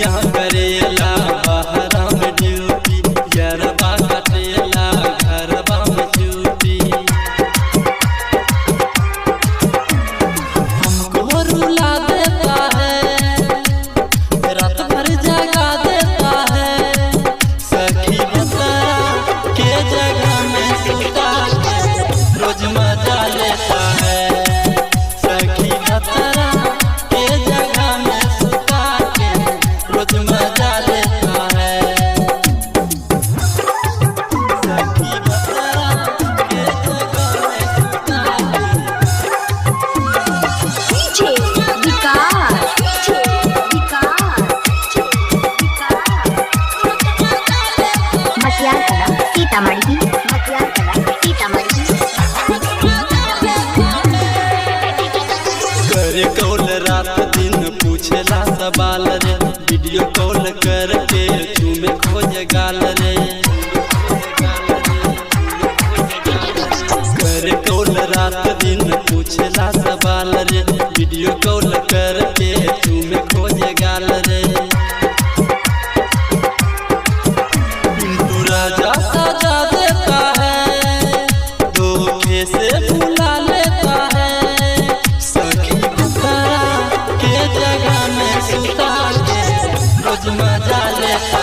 सैया करेला बहरा में ड्यूटी, यरबा कटेला घरबा में ड्यूटी। हमको रुला देता है, रात भर जगा देता है, सखी बता के जगह में सुता के रोज मजा लेता है। सखी बता के जगह में सुता के रोज मजा लेता है। सखी बता के जगह में सुता डीजे विकास मटियार कला सीतामढ़ी करे कॉल रात दिन पूछेला सवाल रे, वीडियो कॉल करके चूमे खोज गाल रे। करे कॉल रात दिन पूछेला सवाल रे, वीडियो कॉल करके चूमे खोज गाल रे। पिंटू राजा सजा देता है, धोखे से भुला लेता है। सखी बता के जगह में सुता के रोज मजा लेता